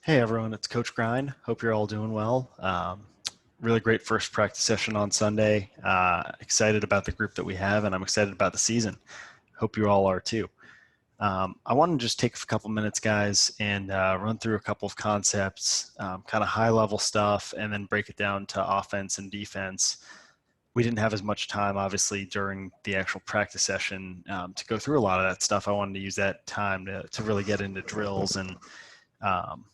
Hey everyone, it's Coach Grein. Hope you're all doing well. Really great first practice session on Sunday. Excited about the group that we have, and I'm excited about the season. Hope you all are too. I want to just take a couple minutes, guys, and run through a couple of concepts, kind of high level stuff, and then break it down to offense and defense. We didn't have as much time, obviously, during the actual practice session to go through a lot of that stuff. I wanted to use that time to really get into drills and um,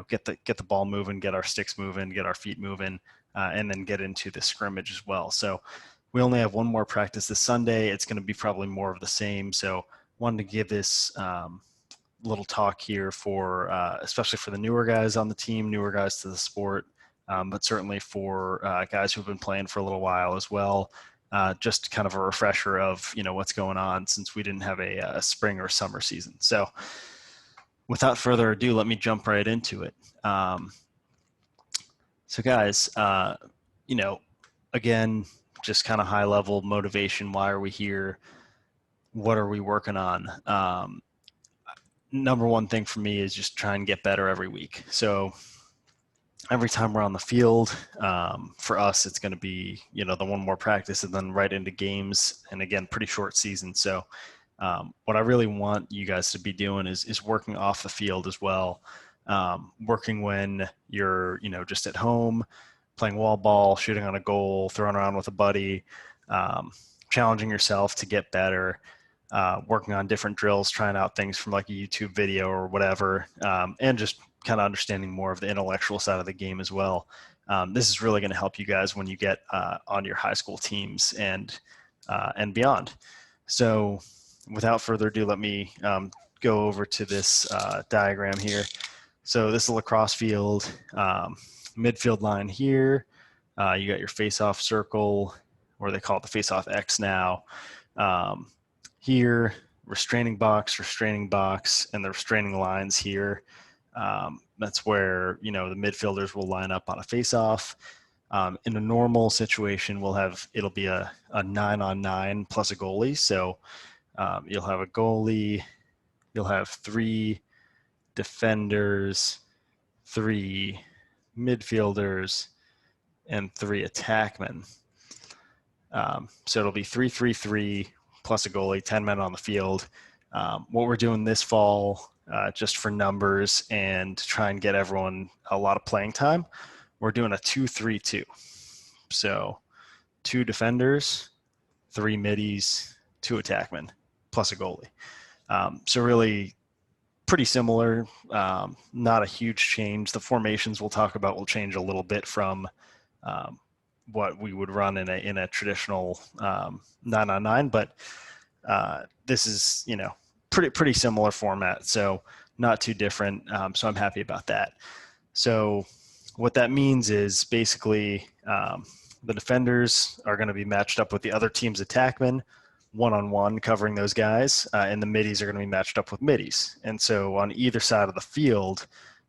get the ball moving, get our sticks moving, get our feet moving, and then get into the scrimmage as well. So we only have one more practice this Sunday. It's going to be probably more of the same. So wanted to give this little talk here for especially for the newer guys on the team, newer guys to the sport, but certainly for guys who've been playing for a little while as well. Just kind of a refresher of what's going on since we didn't have a spring or summer season. So without further ado, let me jump right into it. So guys, again, just kind of high level motivation. Why are we here? What are we working on? Number one thing for me is just try and get better every week. So every time we're on the field, for us, it's going to be, the one more practice and then right into games. And again, pretty short season. So what I really want you guys to be doing is working off the field as well. Working when you're, just at home, playing wall ball, shooting on a goal, throwing around with a buddy, challenging yourself to get better, working on different drills, trying out things from like a YouTube video or whatever, and just kind of understanding more of the intellectual side of the game as well. This is really going to help you guys when you get on your high school teams and beyond. So without further ado, let me go over to this diagram here. So this is a lacrosse field, midfield line here. You got your face-off circle, or they call it the face-off X now. Here, restraining box, and the restraining lines here. That's where, the midfielders will line up on a face-off. In a normal situation, it'll be a 9-on-9 plus a goalie. So you'll have a goalie, you'll have 3 defenders, 3 midfielders, and 3 attackmen. So it'll be 3-3-3 plus a goalie, 10 men on the field. What we're doing this fall, just for numbers and to try and get everyone a lot of playing time, we're doing a 2-3-2. So 2 defenders, 3 middies, 2 attackmen, plus a goalie. So really pretty similar, not a huge change. The formations we'll talk about will change a little bit from what we would run in a traditional 9-on-9, but this is, pretty similar format. So not too different. So I'm happy about that. So what that means is basically the defenders are going to be matched up with the other team's attackmen, one-on-one covering those guys, and the middies are going to be matched up with middies. And so on either side of the field,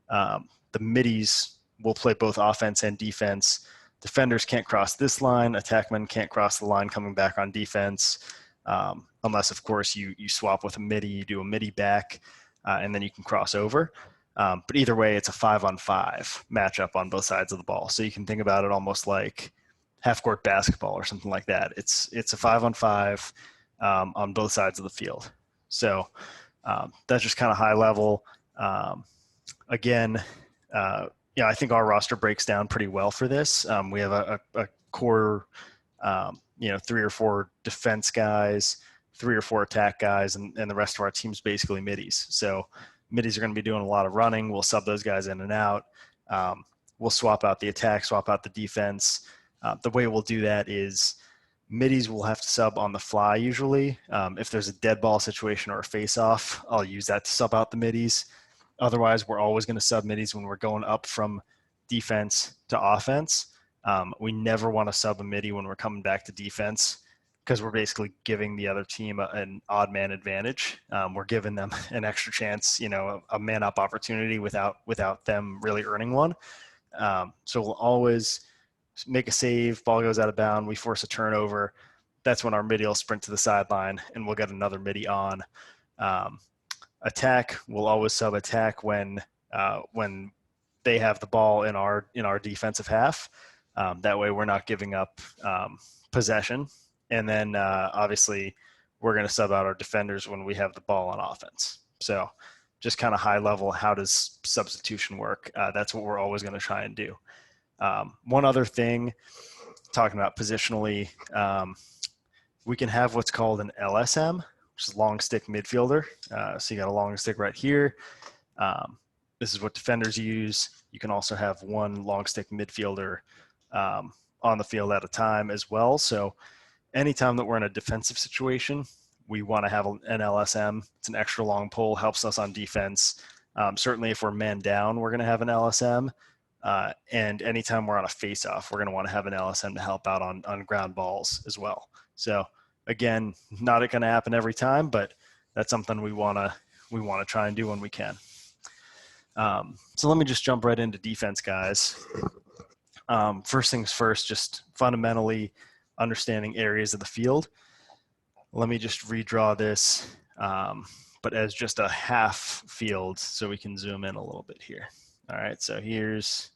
the middies will play both offense and defense. Defenders can't cross this line. Attackmen can't cross the line coming back on defense, unless, of course, you swap with a midi, you do a midi back, and then you can cross over. But either way, it's a 5-on-5 matchup on both sides of the ball. So you can think about it almost like half-court basketball or something like that. It's a 5-on-5 on both sides of the field. So that's just kind of high level. Again, I think our roster breaks down pretty well for this. We have a core, 3 or 4 defense guys, 3 or 4 attack guys, and the rest of our team's basically middies. So middies are going to be doing a lot of running. We'll sub those guys in and out. We'll swap out the attack, swap out the defense. The way we'll do that is middies will have to sub on the fly usually. If there's a dead ball situation or a face-off, I'll use that to sub out the middies. Otherwise, we're always going to sub middies when we're going up from defense to offense. We never want to sub a midi when we're coming back to defense because we're basically giving the other team an odd man advantage. We're giving them an extra chance, a man-up opportunity without them really earning one. So we'll always make a save, ball goes out of bounds, we force a turnover. That's when our midi will sprint to the sideline and we'll get another midi on. Attack, we'll always sub attack when they have the ball in our defensive half. That way we're not giving up possession. And then obviously we're going to sub out our defenders when we have the ball on offense. So just kind of high level, how does substitution work? That's what we're always going to try and do. One other thing, talking about positionally, we can have what's called an LSM, which is long stick midfielder. So you got a long stick right here. This is what defenders use. You can also have one long stick midfielder on the field at a time as well. So anytime that we're in a defensive situation, we want to have an LSM. It's an extra long pole, helps us on defense. Certainly if we're man down, we're going to have an LSM. And anytime we're on a face-off, we're going to want to have an LSM to help out on ground balls as well. So again, not going to happen every time, but that's something we want to try and do when we can. So let me just jump right into defense, guys. First things first, just fundamentally understanding areas of the field. Let me just redraw this, but as just a half field so we can zoom in a little bit here. All right, so here's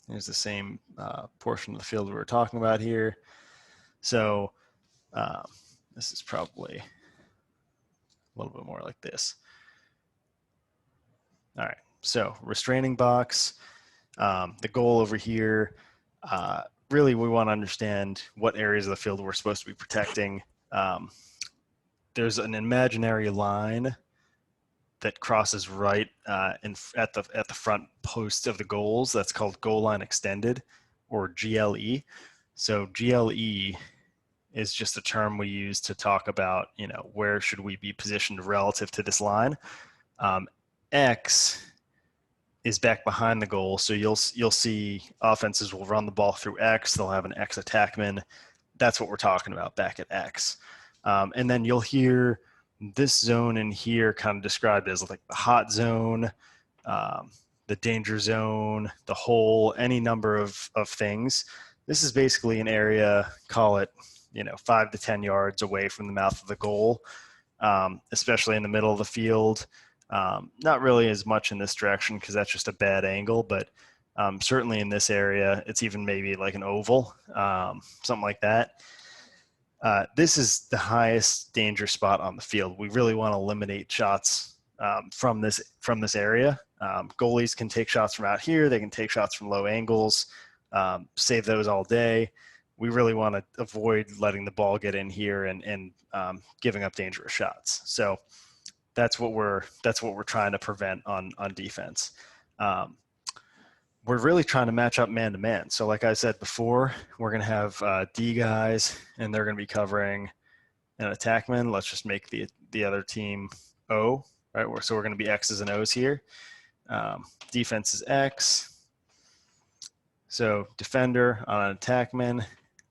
the same portion of the field we were talking about here. So this is probably a little bit more like this. All right, so restraining box. The goal over here, really we want to understand what areas of the field we're supposed to be protecting. There's an imaginary line that crosses right at the front post of the goals. That's called goal line extended, or GLE. So GLE is just a term we use to talk about, where should we be positioned relative to this line. X is back behind the goal, so you'll see offenses will run the ball through X. They'll have an X attackman. That's what we're talking about back at X. And then you'll hear this zone in here kind of described as like the hot zone, the danger zone, the hole, any number of things. This is basically an area, call it, 5 to 10 yards away from the mouth of the goal, especially in the middle of the field. Not really as much in this direction because that's just a bad angle, but certainly in this area, it's even maybe like an oval, something like that. This is the highest danger spot on the field. We really want to eliminate shots from this area. Goalies can take shots from out here. They can take shots from low angles, save those all day. We really want to avoid letting the ball get in here and giving up dangerous shots. So that's what we're trying to prevent on defense. We're really trying to match up man to man. So like I said before, we're going to have D guys, and they're going to be covering an attackman. Let's just make the other team O, right? So we're going to be X's and O's here. Defense is X. So defender on an attackman,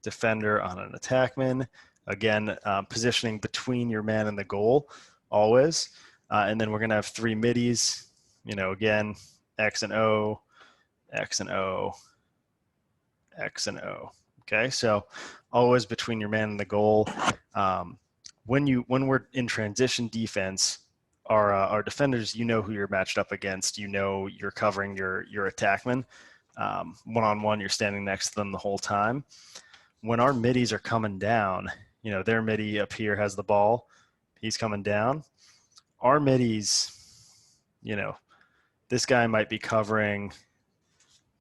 defender on an attackman. Again, positioning between your man and the goal always. And then we're going to have 3 middies, again, X and O, X and O, X and O. Okay, so always between your man and the goal. When we're in transition defense, our defenders, who you're matched up against. You're covering your attackman. One-on-one, you're standing next to them the whole time. When our middies are coming down, their middie up here has the ball. He's coming down. Our middies, this guy might be covering.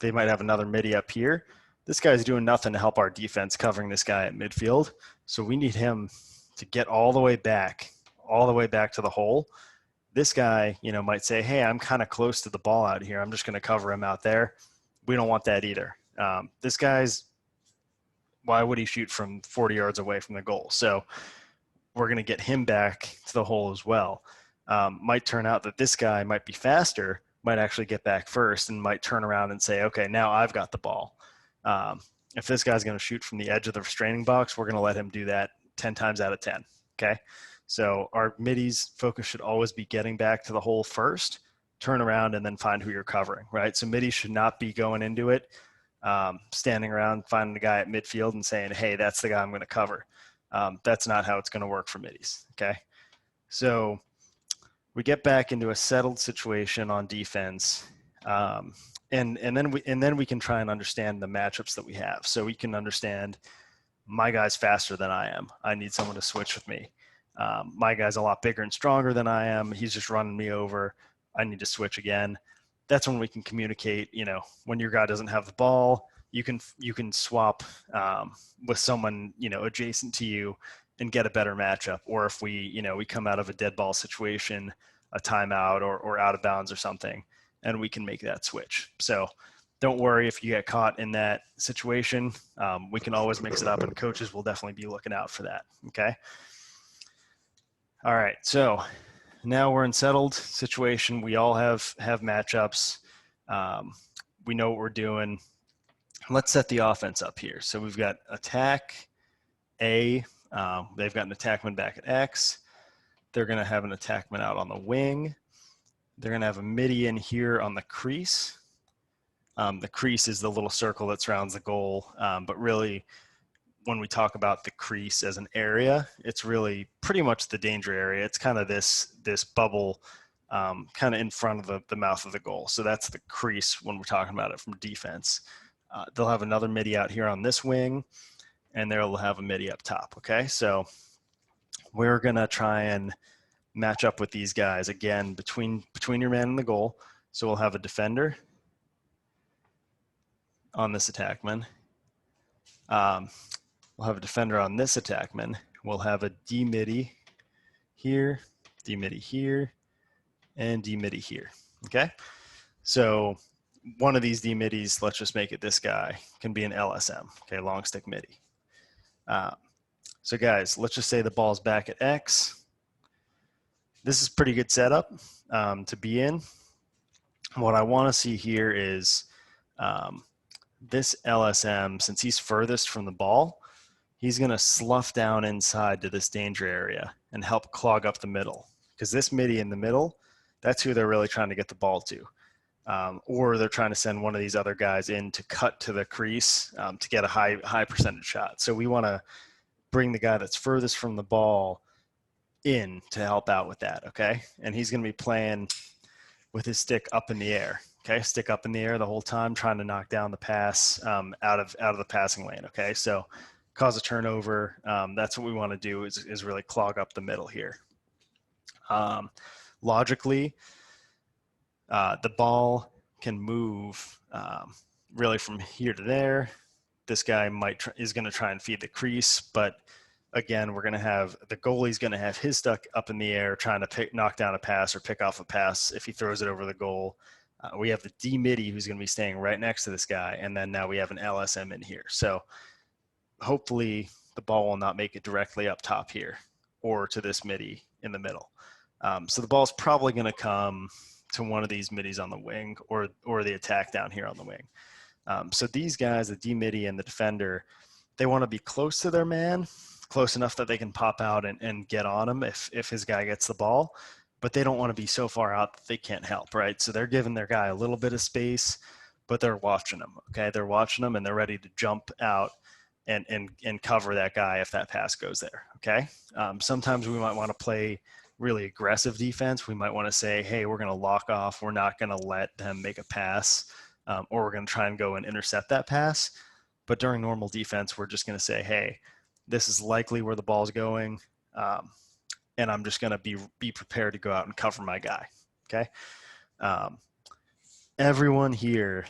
They might have another middie up here. This guy's doing nothing to help our defense covering this guy at midfield. So we need him to get all the way back to the hole. This guy, might say, hey, I'm kind of close to the ball out here. I'm just going to cover him out there. We don't want that either. This guy's, why would he shoot from 40 yards away from the goal? So we're going to get him back to the hole as well. Might turn out that this guy might be faster, might actually get back first, and might turn around and say, okay, now I've got the ball. If this guy's going to shoot from the edge of the restraining box, we're going to let him do that 10 times out of 10. Okay. So our middies focus should always be getting back to the hole first, turn around, and then find who you're covering, right? So middies should not be going into it, standing around, finding the guy at midfield and saying, hey, that's the guy I'm going to cover. That's not how it's going to work for middies. Okay. So we get back into a settled situation on defense. And then we can try and understand the matchups that we have. So we can understand my guy's faster than I am. I need someone to switch with me. My guy's a lot bigger and stronger than I am. He's just running me over. I need to switch again. That's when we can communicate. When your guy doesn't have the ball, you can swap with someone adjacent to you and get a better matchup. Or if we come out of a dead ball situation, a timeout or out of bounds or something, and we can make that switch. So don't worry if you get caught in that situation. We can always mix it up, and coaches will definitely be looking out for that. Okay. All right. So now we're in settled situation. We all have matchups. We know what we're doing. Let's set the offense up here. So we've got attack A. They've got an attackman back at X. They're going to have an attackman out on the wing. They're going to have a midi in here on the crease. The crease is the little circle that surrounds the goal. But really, when we talk about the crease as an area, it's really pretty much the danger area. It's kind of this bubble kind of in front of the mouth of the goal. So that's the crease when we're talking about it from defense. They'll have another midi out here on this wing, and they'll have a midi up top. Okay, so we're going to try and match up with these guys again between your man and the goal. So we'll have a defender on this attackman. We'll have a defender on this attackman. We'll have a D midi here, D midi here, and D midi here. Okay, so one of these D midis, let's just make it this guy, can be an LSM. Okay, long stick midi. So guys, let's just say the ball's back at X. This is pretty good setup to be in. What I want to see here is this LSM, since he's furthest from the ball, he's going to slough down inside to this danger area and help clog up the middle. Because this midi in the middle, that's who they're really trying to get the ball to. Or they're trying to send one of these other guys in to cut to the crease to get a high percentage shot. So we want to bring the guy that's furthest from the ball in to help out with that, okay? And he's going to be playing with his stick up in the air, okay? Stick up in the air the whole time, trying to knock down the pass out of the passing lane, okay? So cause a turnover. That's what we want to do is really clog up the middle here. Logically, the ball can move really from here to there. This guy is going to try and feed the crease, but again, we're going to have the goalie's going to have his stuck up in the air trying to knock down a pass or pick off a pass if he throws it over the goal. We have the D midi who's going to be staying right next to this guy, and then now we have an LSM in here. So hopefully the ball will not make it directly up top here or to this midi in the middle. So the ball's probably going to come to one of these middies on the wing or the attack down here on the wing. So these guys, the D midi and the defender, they want to be close to their man, close enough that they can pop out and get on him if his guy gets the ball, but they don't want to be so far out that they can't help, right? So they're giving their guy a little bit of space, but they're watching him, okay? They're watching him and they're ready to jump out and cover that guy if that pass goes there, okay? Sometimes we might want to play really aggressive defense. We might want to say, hey, we're going to lock off. We're not going to let them make a pass, or we're going to try and go and intercept that pass. But during normal defense, we're just going to say, hey, this is likely where the ball's going, and I'm just going to be prepared to go out and cover my guy, okay? Everyone here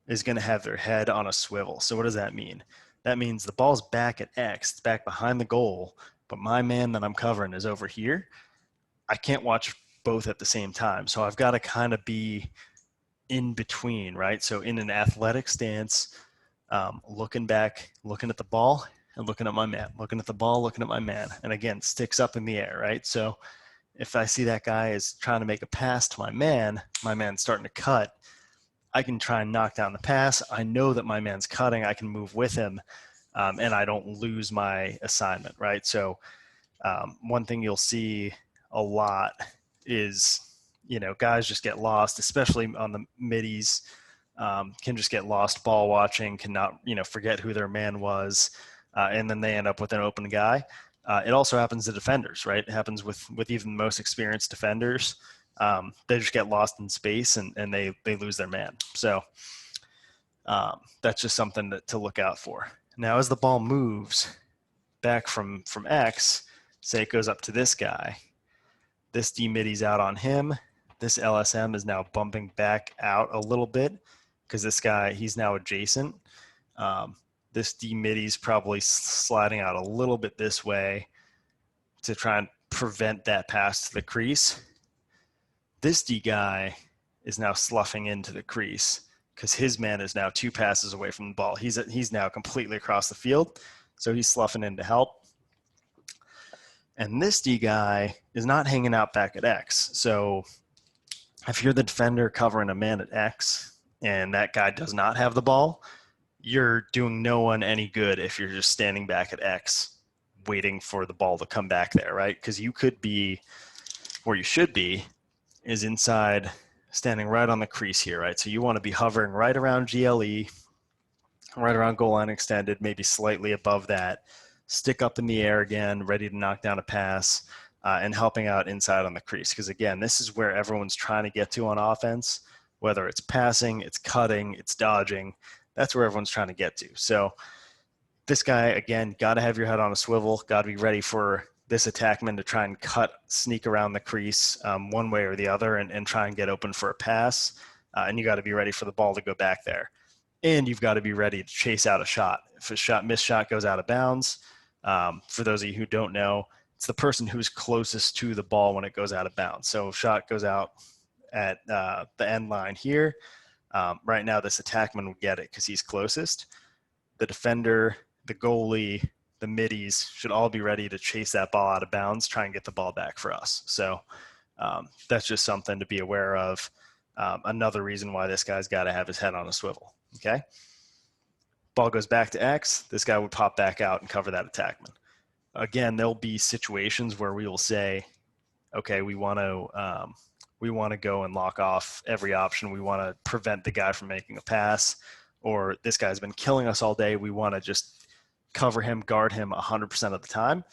is going to have their head on a swivel. So what does that mean? That means the ball's back at X, it's back behind the goal, but my man that I'm covering is over here. I can't watch both at the same time. So I've got to kind of be in between, right? So in an athletic stance, looking back, looking at the ball and looking at my man, looking at the ball, looking at my man. And again, sticks up in the air, right? So if I see that guy is trying to make a pass to my man's starting to cut, I can try and knock down the pass. I know that my man's cutting. I can move with him, and I don't lose my assignment, right? So one thing you'll see a lot is, guys just get lost, especially on the middies, can just get lost ball watching, cannot, forget who their man was, and then they end up with an open guy. It also happens to defenders, right? It happens with even the most experienced defenders. They just get lost in space and they lose their man. So that's just something to look out for. Now, as the ball moves back from X, say it goes up to this guy, this D middy's out on him. This LSM is now bumping back out a little bit because this guy, he's now adjacent. This D middy's probably sliding out a little bit this way to try and prevent that pass to the crease. This D guy is now sloughing into the crease because his man is now 2 passes away from the ball. He's now completely across the field, so he's sloughing in to help. And this D guy is not hanging out back at X. So if you're the defender covering a man at X and that guy does not have the ball, you're doing no one any good if you're just standing back at X waiting for the ball to come back there, right? Because you could be, where you should be, is inside, standing right on the crease here, right? So you want to be hovering right around GLE, right around goal line extended, maybe slightly above that. Stick up in the air again, ready to knock down a pass, and helping out inside on the crease. Because again, this is where everyone's trying to get to on offense, whether it's passing, it's cutting, it's dodging. That's where everyone's trying to get to. So this guy, again, got to have your head on a swivel, got to be ready for this attackman to try and sneak around the crease one way or the other and try and get open for a pass. And you got to be ready for the ball to go back there. And you've got to be ready to chase out a shot. If a missed shot goes out of bounds, for those of you who don't know, it's the person who's closest to the ball when it goes out of bounds. So if shot goes out at the end line here, right now this attackman will get it because he's closest. The defender, the goalie, the middies should all be ready to chase that ball out of bounds, try and get the ball back for us. So that's just something to be aware of. Another reason why this guy's got to have his head on a swivel. Okay. Ball goes back to X. This guy would pop back out and cover that attackman. Again, there'll be situations where we will say, okay, we want to go and lock off every option. We want to prevent the guy from making a pass, or this guy's been killing us all day. We want to just cover him, guard him 100% of the time.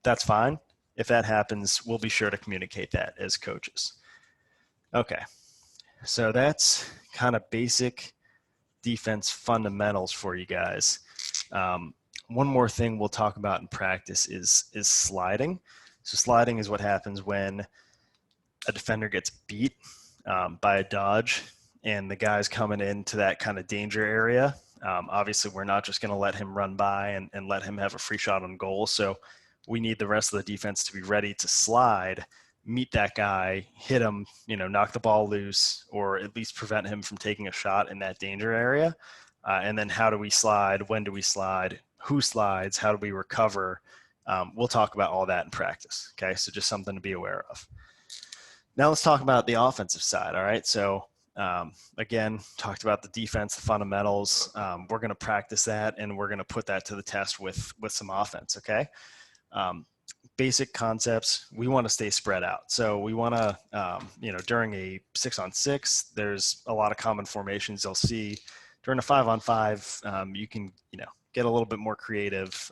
That's fine. If that happens, we'll be sure to communicate that as coaches. Okay. So that's kind of basic defense fundamentals for you guys. One more thing we'll talk about in practice is sliding. So sliding is what happens when a defender gets beat by a dodge and the guy's coming into that kind of danger area. Obviously, we're not just going to let him run by and let him have a free shot on goal. So we need the rest of the defense to be ready to slide, meet that guy, hit him, knock the ball loose, or at least prevent him from taking a shot in that danger area. And then how do we slide? When do we slide? Who slides? How do we recover? We'll talk about all that in practice. Okay, so just something to be aware of. Now let's talk about the offensive side. All right, so again, talked about the defense, the fundamentals. We're going to practice that, and we're going to put that to the test with some offense. Okay. Basic concepts, we want to stay spread out. So we want to, during a 6-on-6, there's a lot of common formations you'll see. During a 5-on-5, you can, get a little bit more creative,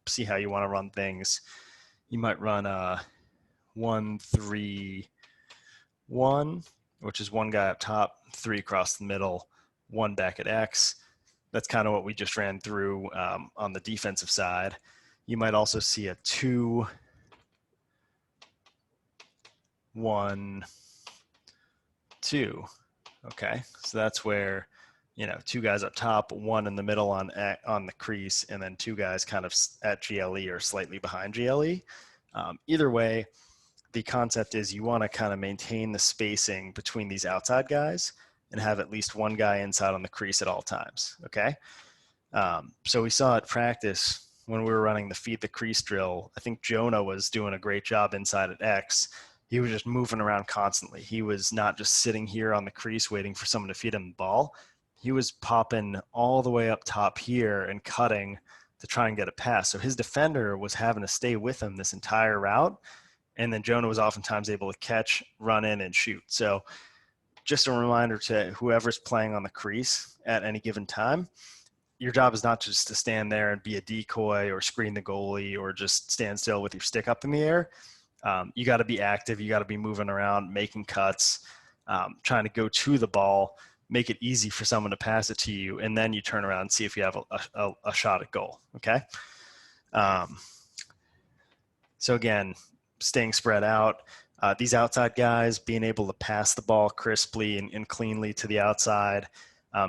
see how you want to run things. You might run a 1-3-1, which is one guy up top, 3 across the middle, 1 back at X. That's kind of what we just ran through on the defensive side. You might also see a 2-1-2. Okay, so that's where 2 guys up top, 1 in the middle on the crease, and then 2 guys kind of at GLE or slightly behind GLE. Either way, the concept is you want to kind of maintain the spacing between these outside guys and have at least 1 guy inside on the crease at all times. Okay, so we saw at practice when we were running the feed the crease drill. I think Jonah was doing a great job inside at X. He was just moving around constantly. He was not just sitting here on the crease waiting for someone to feed him the ball. He was popping all the way up top here and cutting to try and get a pass. So his defender was having to stay with him this entire route. And then Jonah was oftentimes able to catch, run in, and shoot. So just a reminder to whoever's playing on the crease at any given time, your job is not just to stand there and be a decoy or screen the goalie or just stand still with your stick up in the air. You got to be active. You got to be moving around, making cuts, trying to go to the ball, make it easy for someone to pass it to you, and then you turn around and see if you have a shot at goal. Okay. So again, staying spread out. These outside guys being able to pass the ball crisply and cleanly to the outside.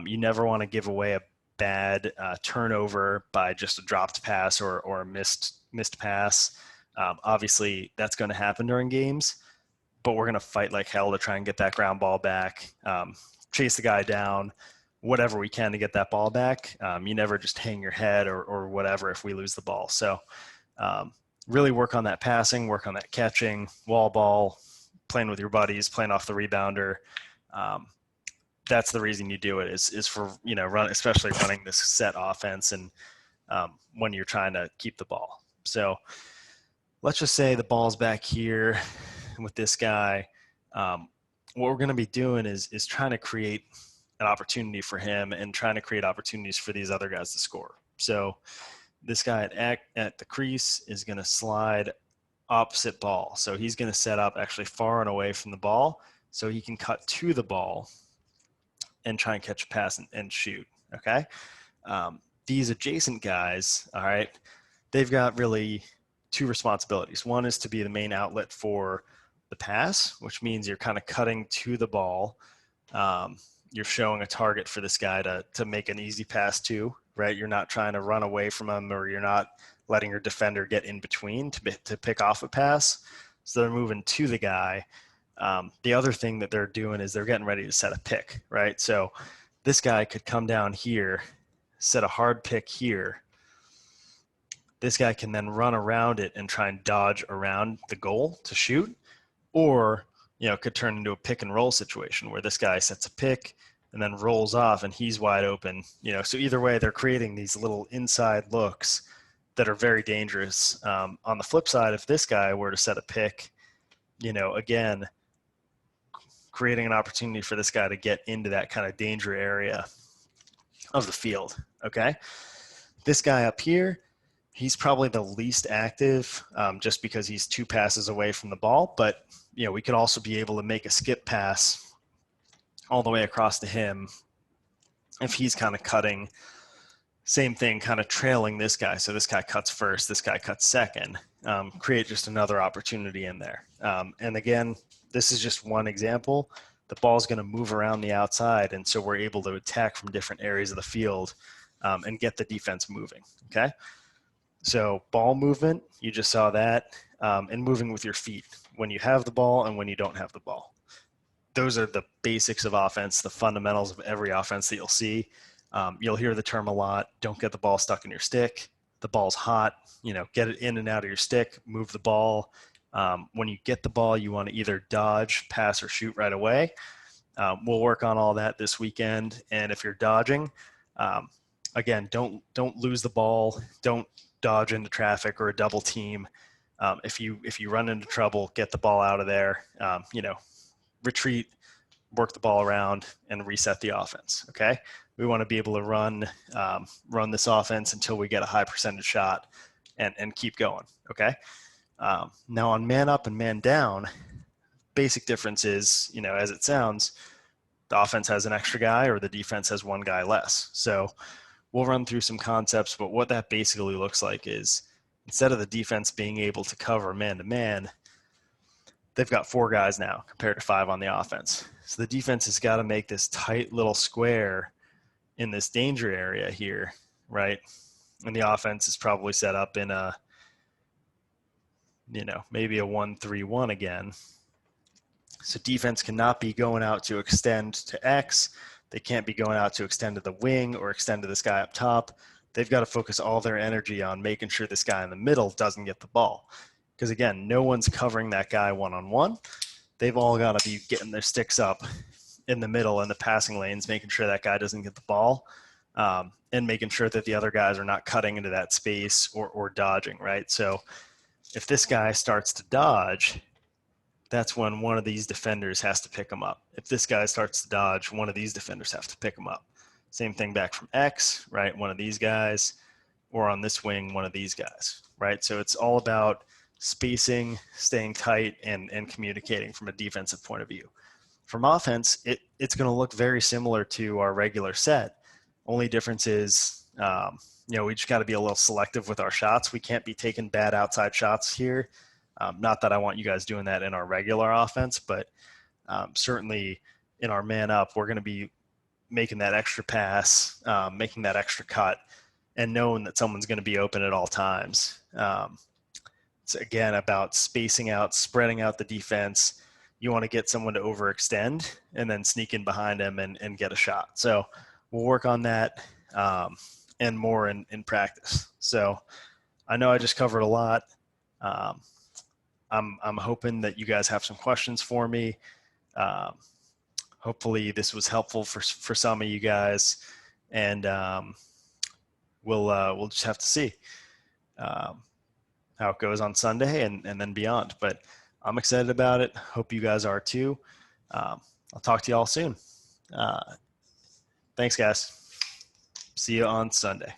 You never want to give away a bad turnover by just a dropped pass or a missed pass. Obviously, that's going to happen during games, but we're going to fight like hell to try and get that ground ball back, chase the guy down, whatever we can to get that ball back. You never just hang your head or whatever if we lose the ball. So really work on that passing, work on that catching, wall ball, playing with your buddies, playing off the rebounder. That's the reason you do it is for, especially running this set offense and when you're trying to keep the ball. So let's just say the ball's back here with this guy. What we're going to be doing is trying to create an opportunity for him and trying to create opportunities for these other guys to score. So this guy at the crease is going to slide opposite ball. So he's going to set up actually far and away from the ball so he can cut to the ball and try and catch a pass and shoot. Okay. These adjacent guys, all right, they've got really two responsibilities. One is to be the main outlet for the pass, which means you're kind of cutting to the ball. You're showing a target for this guy to make an easy pass to, right? You're not trying to run away from him, or you're not letting your defender get in between to pick off a pass. So they're moving to the guy. The other thing that they're doing is they're getting ready to set a pick, right? So this guy could come down here, set a hard pick here. This guy can then run around it and try and dodge around the goal to shoot, or it could turn into a pick and roll situation where this guy sets a pick and then rolls off and he's wide open. So either way, they're creating these little inside looks that are very dangerous. On the flip side, if this guy were to set a pick, again, creating an opportunity for this guy to get into that kind of danger area of the field. Okay. This guy up here, he's probably the least active just because he's 2 passes away from the ball. But, we could also be able to make a skip pass all the way across to him if he's kind of cutting. Same thing, kind of trailing this guy. So this guy cuts first, this guy cuts second. Create just another opportunity in there. And again, this is just one example. The ball's going to move around the outside, and so we're able to attack from different areas of the field and get the defense moving, okay? So ball movement, you just saw that, and moving with your feet when you have the ball and when you don't have the ball. Those are the basics of offense, the fundamentals of every offense that you'll see. You'll hear the term a lot, don't get the ball stuck in your stick. The ball's hot, get it in and out of your stick, move the ball. When you get the ball, you want to either dodge, pass, or shoot right away. We'll work on all that this weekend. And if you're dodging, again, don't lose the ball. Don't dodge into traffic or a double team. If you run into trouble, get the ball out of there. Retreat, work the ball around, and reset the offense. Okay, we want to be able to run this offense until we get a high percentage shot, and keep going. Okay. Now on man up and man down, basic difference is, as it sounds, the offense has an extra guy or the defense has one guy less. So we'll run through some concepts, but what that basically looks like is instead of the defense being able to cover man to man, they've got 4 guys now compared to 5 on the offense. So the defense has got to make this tight little square in this danger area here, right? And the offense is probably set up in a, maybe a 1-3-1 again. So defense cannot be going out to extend to X. They can't be going out to extend to the wing or extend to this guy up top. They've got to focus all their energy on making sure this guy in the middle doesn't get the ball. Because again, no one's covering that guy one-on-one. They've all got to be getting their sticks up in the middle in the passing lanes, making sure that guy doesn't get the ball, and making sure that the other guys are not cutting into that space or dodging, right? So if this guy starts to dodge, that's when one of these defenders has to pick him up. If this guy starts to dodge, one of these defenders have to pick him up. Same thing back from X, right? One of these guys, or on this wing, one of these guys, right? So it's all about spacing, staying tight, and communicating from a defensive point of view. From offense, it's going to look very similar to our regular set. Only difference is, we just got to be a little selective with our shots. We can't be taking bad outside shots here. Not that I want you guys doing that in our regular offense, but certainly in our man up, we're going to be making that extra pass, making that extra cut, and knowing that someone's going to be open at all times. It's again about spacing out, spreading out the defense. You want to get someone to overextend and then sneak in behind them and get a shot. So we'll work on that and more in practice. So I know I just covered a lot. I'm hoping that you guys have some questions for me. Hopefully this was helpful for some of you guys, and we'll just have to see how it goes on Sunday and then beyond. But I'm excited about it. Hope you guys are too. I'll talk to you all soon. Thanks, guys. See you on Sunday.